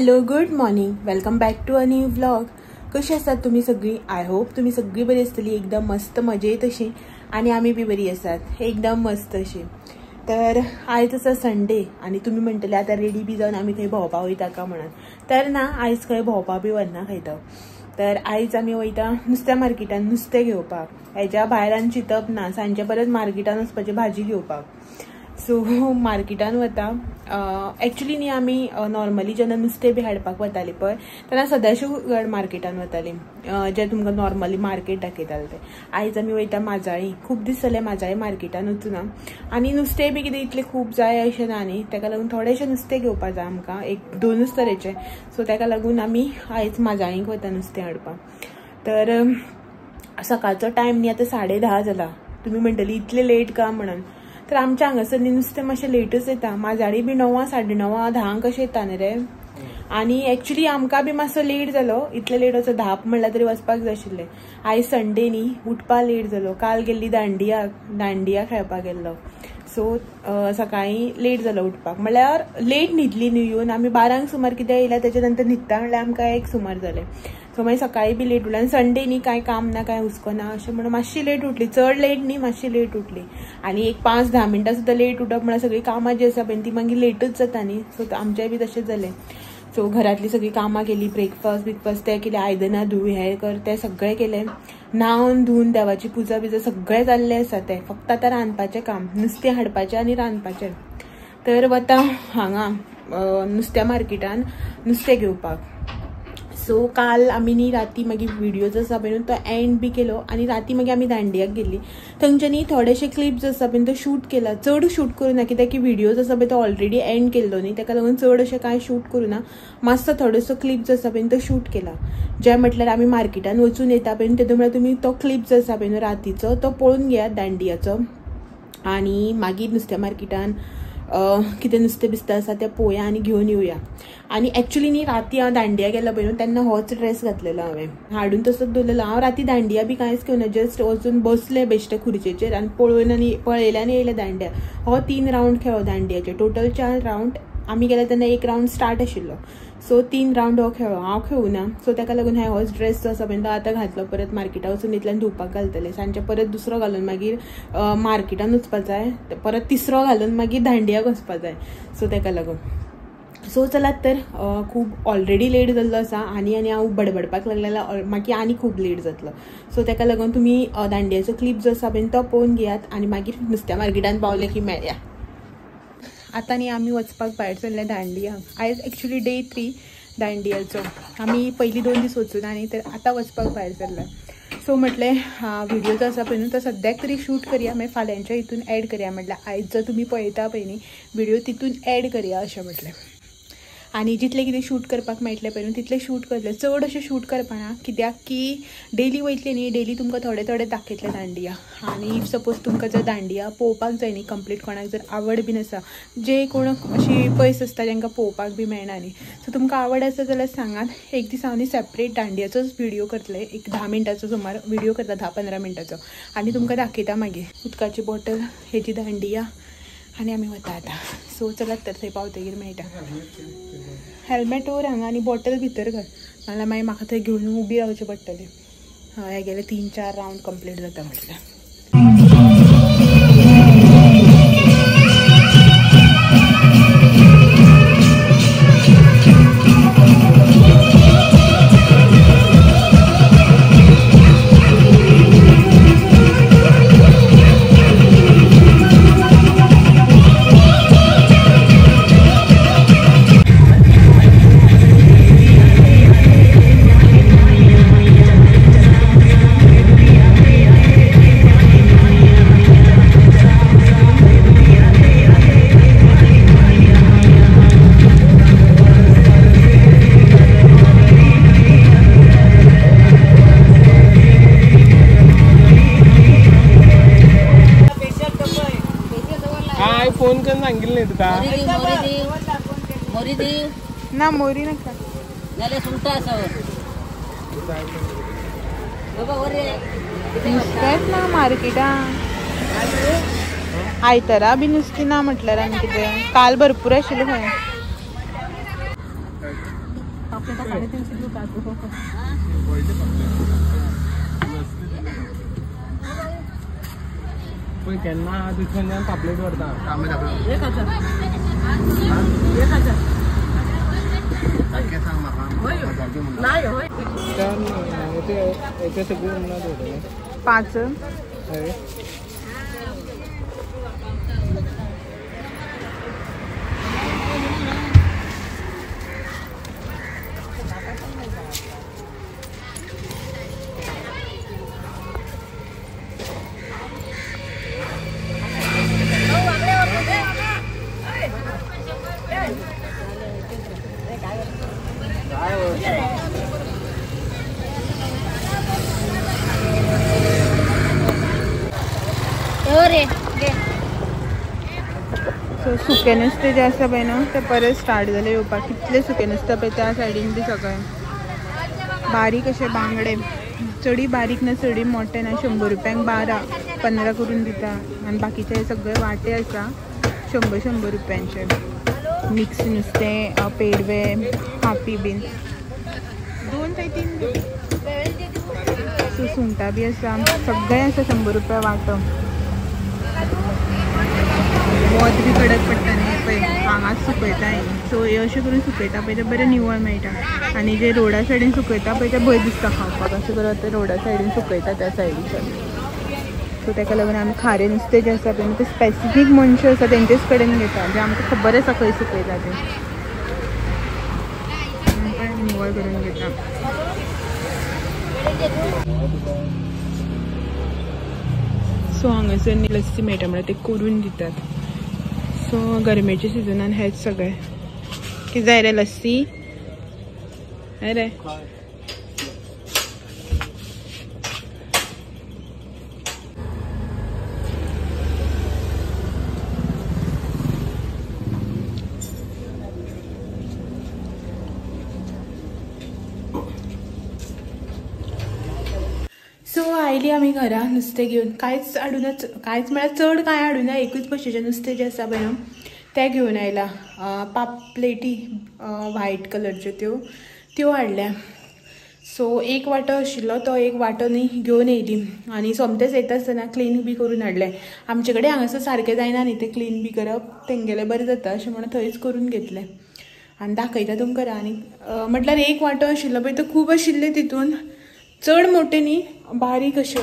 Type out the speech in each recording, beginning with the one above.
Hello good morning, welcome back to a new vlog. कशी आसात तुम्ही सगळी? आय होप तुम्ही सगळी बरी आसतली, एकदम मस्त मजेत अशी. आणि आम्ही बी बरी आसात, एकदम मस्त अशी. तर आयज आसा संडे आणि तुम्ही म्हणटले आता रेडी बी जावन आम्ही खंय भोंवपाक वयता का म्हणून. तर ना, आयज खंय भोंवपाक बी वरना खंयतो. तर आयज आमी वयता नुस्त्या मार्केटान नुस्तें घेवपाक. हेच्या भायर आनी चिंतप ना, सांजचे परत मार्केटान वचपाचें भाजी घेवपाक. सो मार्केटान वता. एक्चुअली न्ही आमी नॉर्मली जेन्ना नुस्तें बी हाडपाक वताली पळय तेन्ना सदाशिव मार्केटान वताली, जे तुमकां नॉर्मली मार्केट दाखयताले ते. आयज आमी वयता माजाळी. खूब दीस जाले माजाळी मार्केटान वचूना. आनी नुस्तें बी कितें इतलें खूब जाय अशें ना न्ही, ताका लागून थोडेशें नुस्तें घेवपाक जाय आमकां, एक दोनूच तरेचें. सो ताका लागून आमी आयज माजाळीक वता नुस्तें हाडपाक. तर सकाळचो टायम न्ही आतां 10:30 जाला. तुमी म्हणटली इतलें लेट का म्हणून. तर आमच्या हांगासर न्ही नुस्तें मातशें लेटच येता. माजाळी बी 9, 9:30, 10 कशें येता न्ही रे. आनी एक्चुअली आमकां बी मातसो लेट जालो. इतले लेट वचो 10 म्हणल्यार तरी वचपाक जाय आशिल्लें. आयज संडे न्ही, उठपाक लेट जालो. काल गेल्ली दांडिया खेळपाक गेल्लो. सो सकाळीं लेट जालो उठपाक. म्हणल्यार लेट न्हिदली न्ही येवन आमी 12 सुमार कितें येयल्या, तेच्या नंतर न्हिदता म्हणल्यार आमकां 1 सुमार जालें. सो मागीर सकाळीं बी लेट उठलें. आनी संडे न्ही, कांय काम ना, कांय हुस्को ना अशें म्हणून मातशी लेट उठली. चड लेट न्ही, मातशी लेट उठली. आनी एक 5-10 मिनटां सुद्दां लेट उठप म्हणल्यार सगळीं कामां जी आसा पळय ती मागीर लेटच जाता न्ही. सो आमचें बी तशेंच जालें. सो घरातली सगळी कामां केली, ब्रेकफास्ट तें केलें, आयदनां धुय, हें कर तें सगळें केलें. न्हावन धुवन देवाची पुजा बिजा सगळें जाल्लें आसा तें. फक्त आतां रांदपाचें काम, नुस्तें हाडपाचें आनी रांदपाचें. तर वता हांगा नुस्त्या मार्केटान नुस्तें घेवपाक. सो काल आमी न्ही राती मागीर व्हिडिओज आसा पळय तो एंड बी केलो. आनी राती मागीर आमी दांडियाक गेल्ली. थंयचे न्ही थोडेशे क्लिप्स आसा पळय तो शूट केला. चड शूट करूं ना, कित्याक की व्हिडिओज आसा पळय तो ऑलरेडी एंड केल्लो न्ही, ताका लागून चड अशें कांय शूट करूं ना. मातसो थोडोसो क्लिप्स आसा पळय तो शूट केला. जे म्हटल्यार आमी मार्केटान वचून येता पळय तेतून म्हळ्यार तुमी तो क्लिप्स आसा पळय रातीचो तो पळोवन घेयात दांडियाचो. आनी मागीर नुस्त्या मार्केटान कितें नुस्तें बिस्तें आसा तें पळोवया आनी घेवन येवया. आनी एक्चुली न्ही राती हांव दांडिया गेलो पळय न्हू तेन्ना होच ड्रेस घातलेलो हांवें, हाडून तसोच दवरलेलो. हांव राती दांडिया बी कांयच घेवना, जस्ट वचून बसलें बेश्टें खुर्चेचेर आनी पळोवन आनी पळयलें आनी येयलें दांडिया. हो 3 रावंड खेळ्ळो दांडियाचे. Total 4 round. आमी गेले तेन्ना 1 रावंड स्टार्ट आशिल्लो. सो 3 रावंड हो खेळ्ळो. हांव खेळूना. सो ताका लागून हांवें होच ड्रेस जो आसा पळय तो आतां घातलो. परत मार्केटा वचून इतल्यान धुवपाक घालतलें. सांजचे परत दुसरो घालून मागीर मार्केटान वचपाक जाय. परत तिसरो घालून मागीर दांडियाक वचपाक जाय. सो ताका लागून सो चलात. तर खूब ऑलरेडी लेट जाल्लो आसा आनी हांव बडबडपाक लागलें मागीर आनी खूब लेट जातलो. सो ताका लागून तुमी दांडियाचो क्लिप जो आसा पळय तो पळोवन घेयात आनी मागीर नुस्त्या मार्केटान पावले की मेळया. आतां न्ही आमी वचपाक भायर सरले दांडिया. आयज एक्चुली डे 3 दांडियाचो. आमी पयलीं 2 दीस वचून आनी तर आतां वचपाक भायर सरला. सो म्हटलें व्हिडिओ जो आसा पळय न्हू तो सद्याक तरी शूट करया, मागीर फाल्यांच्या हितून एड करया. म्हटल्यार आयज जो तुमी पळयता पळय न्ही व्हिडिओ तितून एड करया अशें म्हटलें. आनी जितलें कितें शूट करपाक मेळटलें पळय न्हू तितलें शूट करतलें. चड अशें शूट करपाना, कित्याक की डेली वयतलें न्ही, डेली तुमकां थोडे थोडे दाखयतलें दांडिया. आनी इफ सपोज तुमकां जर दांडिया पळोवपाक जाय न्ही कंप्लीट, कोणाक जर आवड बीन आसा, जे कोण अशी पयस आसता जांकां पळोवपाक बी मेळना न्ही, सो तुमकां आवड आसा जाल्यार सांगात. एक दीस हांव न्ही सेपरेट दांडियाचोच व्हिडिओ करतलें. एक 10 मिनटाचो सुमार व्हिडिओ करता, 10-15 मिनटाचो. आनी तुमकां दाखयता मागीर उदकाची बॉटल, हेची दांडिया. आनी आमी वता आतां. सो चलात तर थंय पावतगीर मेळटा. हेल्मेट वर हांगा आनी बॉटल भितर घाल, नाल्यार मागीर म्हाका थंय घेवन उबी रावचें पडटलें. हे गेले 3-4 रावंड कंप्लीट जाता म्हटल्यार. फोन करून सांगितलं तुका मोरी दी ना, मोरी नका नाले सुंटा असं बाबा वरे नुस्तेंच ना मार्केटान. आयतरा बी नुस्तीं ना म्हटल्यार आनी कितें. काल भरपूर आशिल्लें खंय. 350 दिवं काकू पण केन्ना दुसऱ्यान पापलेट व्हरता 1000 नाही होय याचे सगळे उन्हात होते 5 सो सुके नुस्तें जे आसा पळय न्हू ते परत स्टार्ट जाले येवपाक कितले सुके नुस्तें पळय त्या सायडीन बी सगळें बारीक अशे बांगडे चडी बारीक ना चडी मोठे ना 100 रुपयांक 12-15 करून दिता आनी बाकीचे सगळे वाटे आसा 100 रुपयांचे मिक्स नुस्तें पेडवे हापी बीन 2 ते 3 सो सुंगटां बी आसा सगळें आसा 100 रुपया वाटो वत बी कडक पडटा न्ही पळय हांगाच सुकयता सो हे अशें करून सुकयता पळय ते बरें निवळ मेळटा आनी जे रोडा सायडीन सुकयता पळय ते भंय दिसता खावपाक अशें करून ते रोडा सायडीन सुकयता त्या सायडीच्यान सो ताका लागून आमी खारें नुस्तें जें आसा पळय ते स्पेसिफीक मनशां आसा तेंचेच कडेन घेता जे आमकां खबर आसा खंय सुकयता ते आमकां निवळ करून घेता सो हांगासर लस्सी मेळटा म्हळ्यार ते करून दितात सो गरमेच्या सिजनान हेच सगळें कितें जाय रे लस्सी रे सो आयली आमी घरा नुस्तें घेवन कांयच हाडूना कांयच म्हळ्यार चड कांय हाडूना एकूच भशेचें नुस्तें जें आसा पळय तें घेवन आयला पापलेटी व्हायट कलरच्यो त्यो हाडल्या सो एक वांटो आशिल्लो तो एक वांटो न्ही घेवन येयली आनी सोमतेच येता आसतना क्लीन बी करून हाडलें आमचे कडेन हांगासर सारकें जायना न्ही तें क्लीन बी करप तेंगेलें बरें जाता अशें म्हणून थंयच करून घेतलें आनी दाखयता तुमकां आनी म्हटल्यार एक वांटो आशिल्लो पळय तो खूब आशिल्ले तितून चड मोठे न्ही बारीक अशे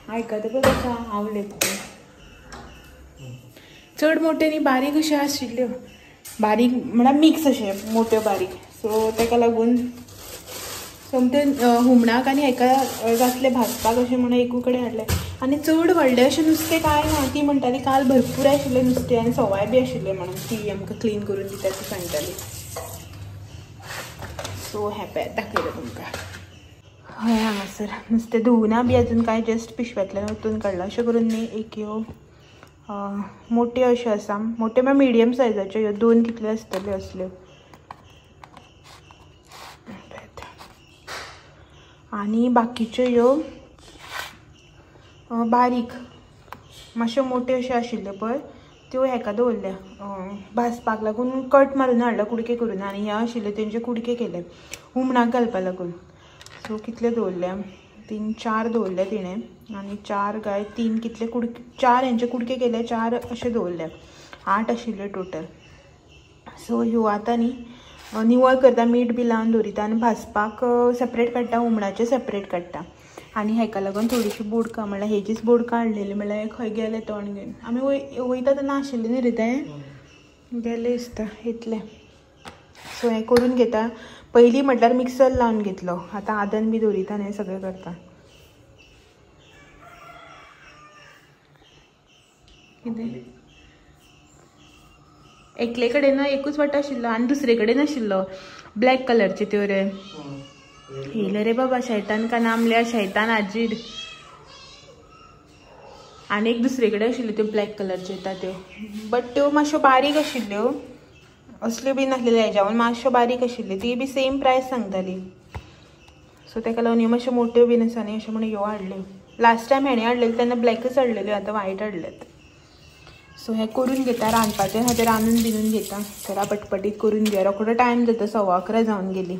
आयकता पळय कशें आवलेत चड मोठे न्ही बारीक अशे आशिल्ल्यो बारीक म्हळ्यार मिक्स अशे मोठ्यो बारीक सो ताका लागून सोमते हुमणाक आनी हेका जातले भाजपाक अशें म्हणून एकू कडेन हाडलें आनी चड व्हडलें अशें नुस्तें कांय ना ती म्हणटाली काल भरपूर आशिल्लें नुस्तें आनी सवाय बी आशिल्लें म्हणून ती आमकां क्लीन करून दिता ती सांगताली सो हें दाखयलें तुमकां हय हांगासर नुस्तें धुवना बी अजून कांय जस्ट पिशव्यांतल्यान वतून काडला अशें करून न्ही एक ह्यो मोठ्यो अश्यो आसा मोठ्यो म्हळ्यार मिडियम सायजाच्यो ह्यो 2 कितल्यो आसतल्यो असल्यो आनी बाकीच्यो ह्यो बारीक मातश्यो मोठ्यो अश्यो आशिल्ल्यो पळय त्यो हेका दवरल्या भाजपाक लागून कट मारून हाडला कुडके करून आनी ह्या आशिल्ल्यो तेंचे कुडके केले हुमणाक घालपा लागून सो कितले दवरल्या 3-4 दवरले तिणें आनी 4 काय 3 कितले कुडके 4 हेंचे कुडके केले 4 अशे दवरले 8 आशिल्ले टोटल सो ह्यो आतां न्ही निवळ करता मीठ बी लावन दवरिता आनी भाजपाक सेपरेट काडटा हुमणाचे सेपरेट काडटा आनी हेका लागून थोडीशी बोडकां म्हळ्यार हेजीच बोडकां हाडलेली म्हळ्यार खंय गेले तोंड घेवन आमी वयता तेन्ना आशिल्लें न्ही रे तें गेले दिसता इतलें सो हें करून घेता पयलीं म्हटल्यार मिक्सर लावन घेतलो आतां आदन बी दवरिता आनी हें सगळें करता कितें एकले कडेन एकूच वाटो आशिल्लो आनी दुसरे कडेन आशिल्लो ब्लॅक कलरचे त्यो रे येयले रे बाबा शैतान का नाम लिया शैतान आजीर आनी एक दुसरे कडेन आशिल्ल्यो त्यो ब्लॅक कलरच्यो येता त्यो बट त्यो मातश्यो बारीक आशिल्ल्यो असल्यो बी नासलेल्यो हेज्यावन मातश्यो बारीक आशिल्ल्यो ती बी सेम प्रायस सांगताली सो ताका लागून ह्यो मातश्यो मोठ्यो बीन आसा न्ही अशें म्हणून ह्यो हाडल्यो लास्ट टायम हेणे हाडलेल्यो तेन्ना ब्लॅकच हाडलेल्यो आतां व्हायट हाडल्यात सो हें करून घेता रांदपाचें हांव तें रांदून बिनून घेता चला पटपटीत करून घेया रोखडो टायम जाता 11:15 जावन गेली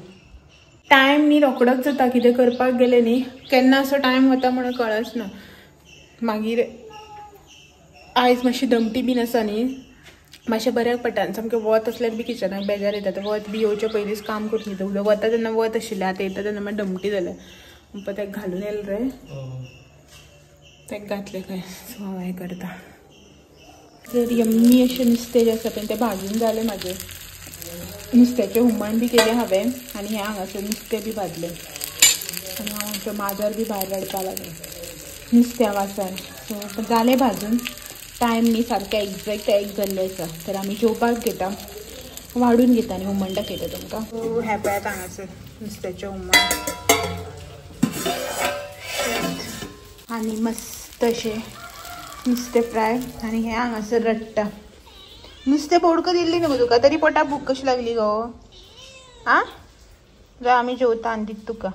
टायम न्ही रोखडोच जाता कितें करपाक गेलें न्ही केन्ना असो टायम वता म्हणून कळच ना. मागीर आयज मातशी दमटी बीन आसा न्ही मातशें बऱ्याक पडटा. सामकें वत असल्यार बी किचनाक बेजार येता. तर वत बी येवचे पयलींच काम करून घेता. उदक वता तेन्ना वत आशिल्लें आतां येता तेन्ना मागीर दमटी जाल्या. तेका घालून येयलें रे तेका घातलें काय सो हांव हें करता. तर यम्मी अशें नुस्तें जें आसा पळय तें भाजून जालें म्हाजें. नुस्त्याचें हुमण बी केलें हांवें आनी हें हांगासर नुस्तें बी भाजलें आनी हांव आमचें माजर बी भायर काडपा लागलें नुस्त्या वासान. सो जालें भाजून. टायम न्ही सारकें एक्झॅक्ट 1 जाल्लें आसा. तर आमी जेवपाक घेता वाडून घेता आनी हुमण दाखयता तुमकां. सो हें पळयात हांगासर नुस्त्याचें हुमण आनी मस्त अशें नुस्तें फ्राय आनी हें हांगासर रट्टा. नुस्तें पोडको दिल्ली न्हू तुका तरी पोटा भूक कशी लागली गो. आं जाय आमी जेवता आनी दिता तुका.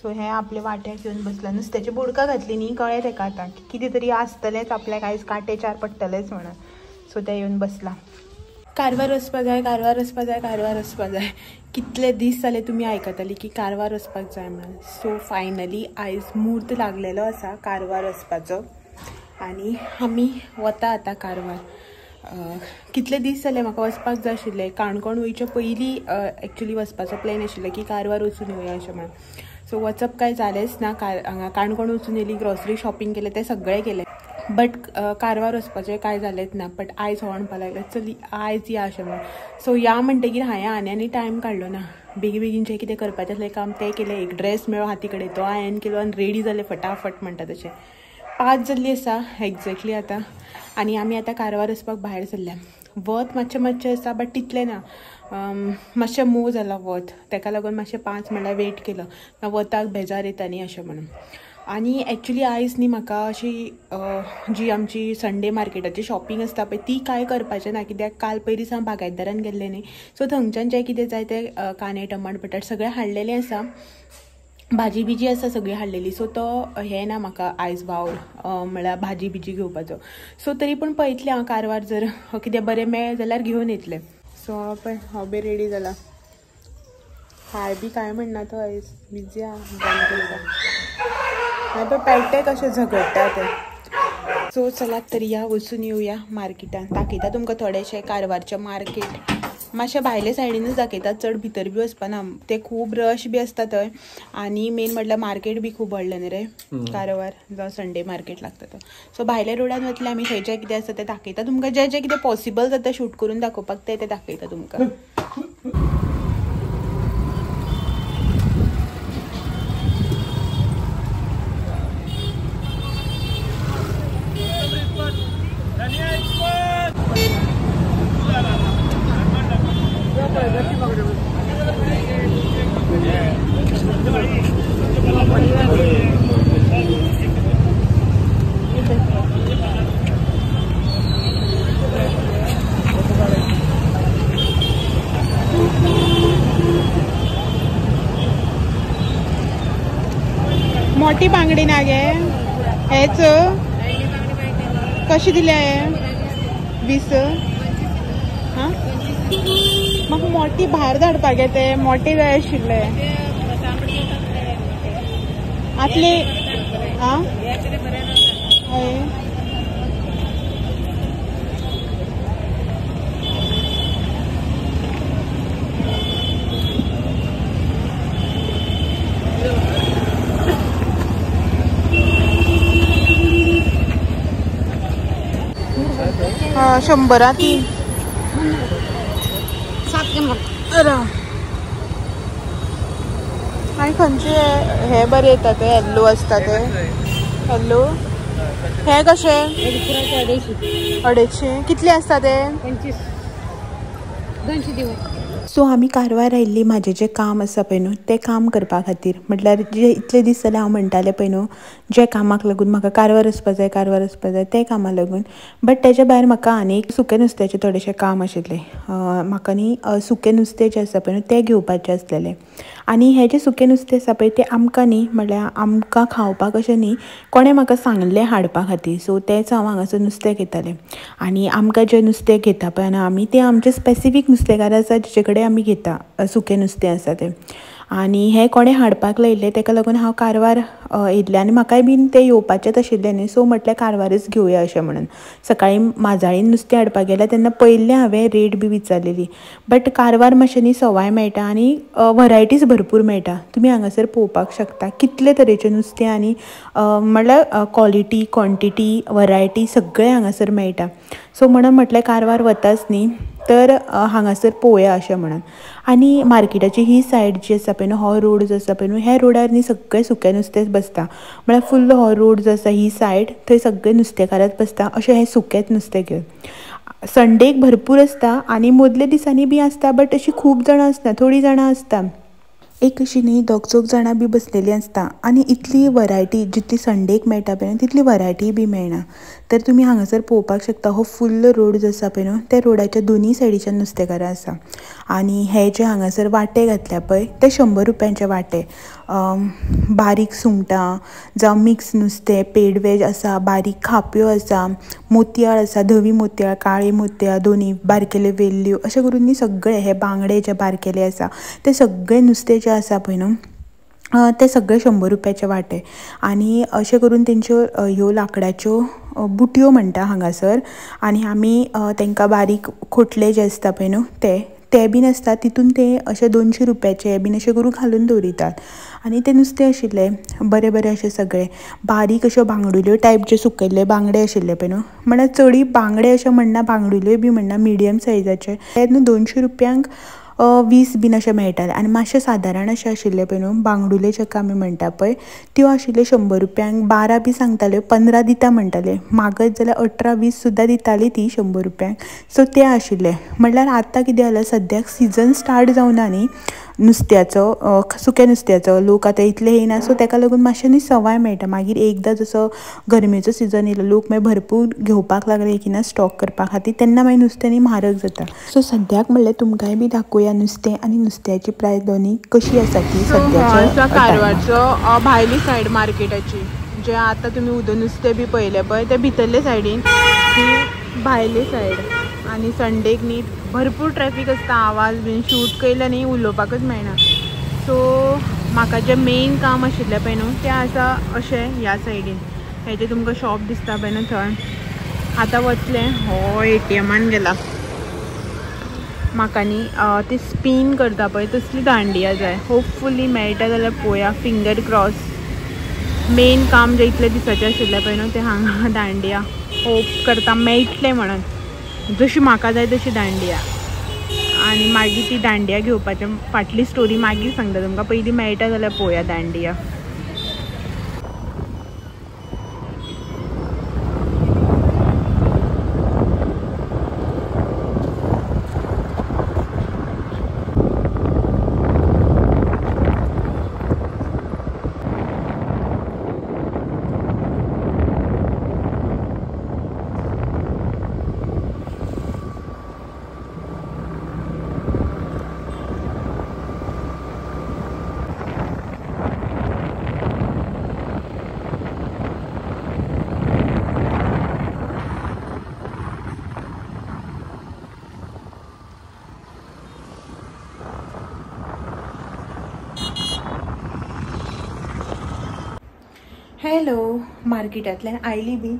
सो हें आपले वाट्याक घेवन बसला. नुस्त्याची बोडका घातली न्ही कळ्ळें तेका आतां कितें तरी आसतलेंच आपल्याक आयज कांटे 4 पडटलेच म्हणून. सो तें येवन बसला. कारवार वचपा जाय कारवार वचपा जाय कारवार वचपा जाय. कितले दीस जाले तुमी आयकताली की कारवार वचपाक जाय म्हणून. सो फायनली आयज मुहूर्त लागलेलो आसा कारवार वचपाचो आनी आमी वता आतां कारवार. कितले दीस जाले म्हाका वचपाक जाय आशिल्लें. काणकोण वयचे पयलीं एक्चुली वचपाचो प्लॅन आशिल्लो की कारवार वचून येवया अशें म्हणून. सो वचप काय जालेंच ना. हांगा काणकोण वचून येयली ग्रॉसरी शॉपिंग केलें तें सगळें केलें बट कारवार वचपाचें कांय जालेंच ना. बट आयज हो म्हणपा लागलें चल आयज या अशें म्हणून. सो या म्हणटकीर हांवें आनी टायम काडलो ना. बेगीन जें कितें करपाचें आसलें काम तें केलें. एक ड्रेस मेळ्ळो हाती कडेन तो हांवें केलो आनी रेडी जालें फटाफट म्हणटा तशें. 5 जाल्ली आसा एक्झॅक्टली आतां आनी आमी आतां कारवार वचपाक भायर सरल्या. वत मातशें आसा बट तितलें ना. मातशें मोव जाला वत तेका लागून मातशें 5 म्हणल्यार वेट केलो. वताक बेजार येता न्ही अशें म्हणून. आनी एक्चुली आयज न्ही म्हाका अशी जी आमची संडे मार्केटाची शॉपिंग आसता पळय ती कांय करपाचें ना. कित्याक काल पयलींच हांव बागायतदारान गेल्लें न्ही. सो थंयच्यान जें कितें जाय तें कांदे टमाट बटाट सगळें हाडलेलें आसा. भाजी बिजी आसा सगळी हाडलेली. सो तो हें ना म्हाका आयज वावर म्हळ्यार भाजी बिजी घेवपाचो. सो तरी पूण पळयतलें हांव कारवार जर कितें बरें मेळ्ळें जाल्यार घेवन येतलें. सो पळय हांव बी रेडी जाला. हाय बी कांय म्हणना तो आयज बिजी आहा. पळय पेट्टे कशें झगडटा ते. सो चलात तरी या वचून येवया मार्केटान. दाखयता तुमकां थोडेशें कारवारचें मार्केट. मातशें भायले सायडीनूच दाखयतात चड भितर बी वचपाना. ते खूब रश बी आसता थंय आनी मेन म्हटल्यार मार्केट बी खूब व्हडलें न्ही रे कारवार जावं संडे मार्केट लागता तो. सो भायल्या रोडान वतले आमी थंय जें कितें आसा तें दाखयता तुमकां. जें कितें पॉसिबल जाता शूट करून दाखोवपाक तें दाखयता तुमकां. मोठी बांगडी ना गे हेच कशी दिली आहे 20. हां म्हाका मोठी भायर धाडपाक गे ते मोठी जाय आशिल्ले आतले. आं हय हाँ 100 ती. आणि खंयचे हे बरे येता ते येल्लो आसता ते येल्लो हे कशे 250 कितले आसता ते 25 200 दिवं. सो आमी कारवार आयिल्ली म्हाजें जें काम आसा पळय न्हू तें काम करपा खातीर. म्हटल्यार जे इतले दीस जाले हांव म्हणटालें पळय न्हू जे कामाक लागून म्हाका कारवार वचपा जाय कारवार वचपा जाय ते कामाक लागून. बट तेच्या भायर म्हाका आनी एक सुकें नुस्त्याचें थोडेशें काम आशिल्लें. म्हाका न्ही सुकें नुस्तें जें आसा पळय न्हू तें घेवपाचें आसलेलें. आनी हें जें सुकें नुस्तें आसा पळय तें आमकां न्ही म्हळ्यार आमकां खावपाक अशें न्ही कोणें म्हाका सांगलें हाडपा खातीर. सो तेंच हांव हांगासर नुस्तें घेतालें. आनी आमकां जें नुस्तें घेता पळय आमी तें आमचें स्पेसिफीक नुस्तेकार आसा जेचे कडेन आमी घेता सुकें नुस्तें आसा तें. आनी हे कोणें हाडपाक लायिल्लें ताका लागून हांव कारवार येयल्लें आनी म्हाकाय बीन तें येवपाचेंच आशिल्लें न्ही, सो म्हटलें कारवारच घेवया अशें म्हणून. सकाळीं माजाळीन नुस्तें हाडपाक गेल्यार तेन्ना पयलें हांवें रेट बी विचारलेली. बट कारवार मातशें न्ही सवाय मेळटा आनी वरायटीज भरपूर मेळटा. तुमी हांगासर पळोवपाक शकता कितले तरेचें नुस्तें आनी म्हणल्यार क्वॉलिटी, क्वॉन्टिटी, वरायटी सगळें हांगासर मेळटा. सो म्हणून म्हटलें कारवार वताच न्ही तर हांगासर पळोवया अशें म्हणून. आनी मार्केटाची ही सायड जी आसा पळय न्हू, हो रोड जो आसा पळय न्हू, ह्या रोडार न्ही सगळें सुकें नुस्तेंच बसता. म्हळ्यार फुल्ल हो रोड जो आसा ही सायड थंय सगळे नुस्तेकाराच बसता अशें हें सुकेंच नुस्तें घेवन. संडेक भरपूर आसता आनी मदल्या दिसांनी बी आसता, बट अशीं खूब जाणां आसता, थोडीं जाणां आसता. एक अशीं न्ही 2-4 जाणां बी बसलेलीं आसता आनी इतली वरायटी जितली संडेक मेळटा पळय तितली वरायटी बी मेळना. तर तुमी हांगासर पळोवपाक शकता हो फुल्ल रोड जो आसा पळय न्हू त्या रोडाच्या दोनी सायडीच्यान नुस्तेकारां आसा. आनी हे जे हांगासर वांटे घातल्या पळय ते 100 रुपयांचे वांटे. बारीक सुंगटां जावं मिक्स नुस्तें, पेडवेज आसा, बारीक खाप्यो आसा, मोतयाळ आसा, धवी मोतयाळ, काळी मोतयाळ दोनी, बारकेल्यो वेल्ल्यो अशें करून न्ही सगळे हे बांगडे जे बारकेले आसा ते सगळे नुस्तें जें आसा पळय न्हू ते सगळे 100 रुपयाचे वांटे. आनी अशें करून तेंच्यो ह्यो लाकडाच्यो बुटयो म्हणटा हांगासर. आनी आमी तांकां बारीक खोटले जे आसता पळय न्हू ते बीन आसता तितून ते अशे 200 रुपयाचे बीन अशें करून घालून दवरितात. आनी तें नुस्तें आशिल्लें बरें बरें अशें सगळें बारीक अश्यो बांगडुल्यो टायप जे सुकयल्ले बांगडे आशिल्ले पळय न्हू, म्हळ्यार चडी बांगडे अशें म्हणना, बांगडुल्यो बी म्हणना, मिडियम सायजाचे ते न्हू 200 रुपयांक 20 बीन अशें मेळटाले. आनी मातशें सादारण अशें आशिल्लें पळय न्हू बांगडुले जाका आमी म्हणटा पळय त्यो आशिल्ल्यो 100 रुपयांक. 12 बी सांगताल्यो, 15 दिता म्हणटाले, मागत जाल्यार 18-20 सुद्दां दिताली ती 100 रुपयांक. सो तें आशिल्लें. म्हणल्यार आतां कितें जाल्यार सद्याक सिजन स्टार्ट जावना न्ही नुस्त्याचो, सुक्या नुस्त्याचो. लोक आतां इतले येयना सो ताका लागून मातशें न्ही सवाय मेळटा. मागीर एकदां जसो गरमेचो सिजन येयलो लोक मागीर भरपूर घेवपाक लागले एकिना स्टॉक करपा खातीर, तेन्ना मागीर नुस्तें न्ही म्हारग जाता. सो सद्याक म्हणल्यार तुमकांय बी दाखोवया नुस्तें आनी नुस्त्याची प्रायस दोनी कशी आसा ती सद्याच्या कारवारचो भायली सायड मार्केटाची जे आतां तुमी उदक नुस्तें बी पळयलें पळय ते भितरले सायडीन ती भायली सायड. आनी संडेक न्ही भरपूर ट्रॅफिक आसता, आवाज बीन शूट केले न्ही उलोवपाकच मेळना. सो म्हाका जें मेन काम आशिल्लें पळय न्हू तें आसा अशें ह्या सायडीन हे जे तुमकां शॉप दिसता पळय न्हू थंय. आतां वतलें हो ATMान गेला. म्हाका न्ही ती स्पीन करता पळय तसली दांडिया जाय. होपफुली मेळटा जाल्यार पळोवया, फिंगर क्रॉस. मेन काम जें इतले दिसाचें आशिल्लें पळय न्हू तें हांगा दांडिया होप करता मेळटलें म्हणून. जशी म्हाका जाय तशी दांडिया. आनी मागीर ती दांडिया घेवपाचें फाटली स्टोरी मागीर सांगता तुमकां. पयलीं मेळटा जाल्यार पळोवया दांडिया. हॅलो, मार्केटांतल्यान आयली बी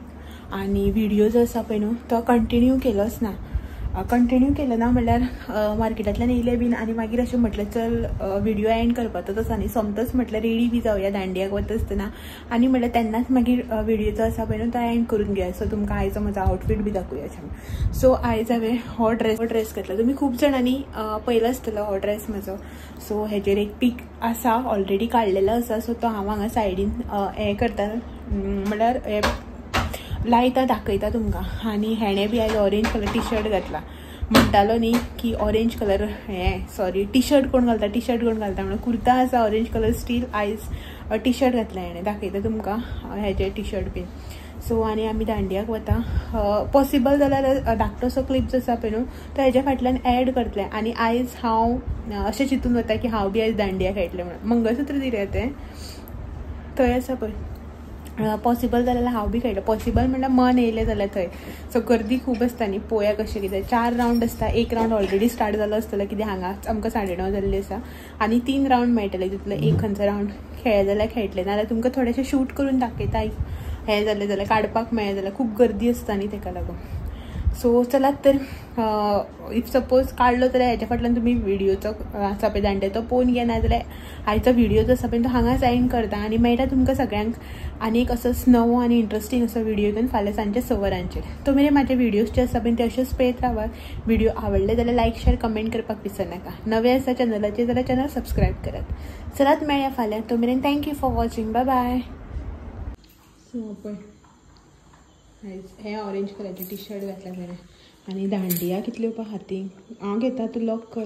आनी व्हिडिओ जो आसा पळय न्हू तो कंटिन्यू केलोच ना. कंटिन्यू केलो ना म्हणल्यार मार्केटांतल्यान येयले बीन आनी मागीर अशें म्हटलें चल व्हिडिओ एंड करपाचो तसो न्ही, सोमतोच म्हटल्यार रेडी बी जावया दांडियाक वता आसतना. आनी म्हटल्यार तेन्नाच मागीर व्हिडिओ जो आसा पळय न्हू तो एंड करून घेया. सो तुमकां आयचो म्हजो आउटफीट बी दाखोवया अशें. सो आयज हांवें हो ड्रेस घातला. तुमी खूब जाणांनी पयलो आसतलो हो ड्रेस म्हजो. सो हेजेर एक पीक आसा ऑलरेडी काडलेलो आसा. सो तो हांव हांगा सायडीन हें करता म्हळ्यार हें लायता दाखयता तुमकां. आनी हेणे बी आयज ऑरेंज कलर टी शर्ट घातला. म्हणटालो न्ही की ऑरेंज कलर टी शर्ट कोण घालता म्हणून कुर्ता आसा ऑरेंज कलर स्टील. आयज टी शर्ट घातला हेणे. दाखयता तुमकां हेजे टी शर्ट बीन. सो आनी आमी दांडियाक वता. पॉसिबल जाल्यार धाकटोसो क्लिप जो आसा पळय न्हू तो हेज्या फाटल्यान एड करतलें. आनी आयज हांव अशें चिंतून वता की हांव बी आयज दांडिया खेळटलें म्हणून. मंगळसूत्र दिलें तें थंय आसा पळय पॉसिबल जाल्यार हांव बी खेळटा. पॉसिबल म्हणल्यार मन येयलें जाल्यार थंय. सो गर्दी खूब आसता न्ही. पळोवया कशें कितें. 4 रावंड आसता. 1 रावंड ऑलरेडी स्टार्ट जालो आसतलो कित्याक हांगाच आमकां 9:30 जाल्ली आसा आनी 3 रावंड मेळटले. तितूंतलो एक खंयचो रावंड खेळ्ळे जाल्यार खेळटले, नाल्यार तुमकां थोडेशें शूट करून दाखयता हें जालें जाल्यार काडपाक मेळ्ळें जाल्यार. खूब गर्दी आसता न्ही ताका लागून. सो चलात तर इफ सपोज काडलो जाल्यार हेच्या फाटल्यान तुमी व्हिडिओचो आसा पळय दांडे तो पळोवन घेना जाल्यार आयचो व्हिडिओ जो आसा पळय तो हांगाच एंड करता आनी मेळटा तुमकां सगळ्यांक आनी एक असोच नवो आनी इंट्रस्टींग असो व्हिडिओ घेवन फाल्यां सांजचे 6 वरांचेर. तो मेरेन म्हाजे व्हिडिओज जे आसा पळय ते अशेंच पळयत रावात. व्हिडिओ आवडले जाल्यार लायक शेअर कमेंट करपाक विसरनाका. नवे आसा चॅनलाचेर जाल्यार चॅनल सबस्क्रायब करात. चलात मेळया फाल्यां. तो मेरेन thank you for watching. Bye bye. So पळय हे ऑरेंज कलरचे टी शर्ट घातला बरें आनी दांडिया कितल्यो पळय हातीक. हांव घेता तूं लॉक कर.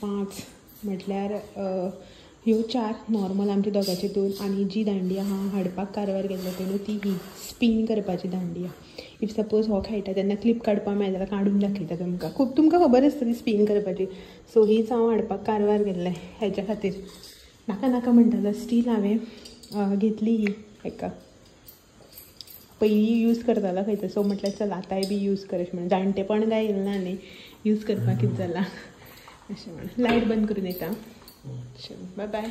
5 म्हटल्यार ह्यो 4 नॉर्मल आमच्या दोगांचे 2 आनी जी दांडिया हांव हाडपाक कारवार गेल्लो पळय न्हू ती ही स्पीन करपाची दांडिया. इफ सपोज हो खेळटा तेन्ना क्लिप काडपाक मेळटा जाल्यार काडून दाखयता तुमकां. खूब तुमकां खबर आसतली स्पीन करपाची. सो हीच हांव हाडपाक कारवार गेल्लें हेच्या खातीर. नाका नाका म्हणटालो स्टील हांवें घेतली ही हेका. पयलीं यूज करतालो खंयचो सो म्हटल्यार चल आतांय बी यूज कर अशें म्हणून. जाणटेपण काय येयलें ना न्ही यूज करपाक कितें जालां अशें म्हणून. लायट बंद करून येता. Bye bye.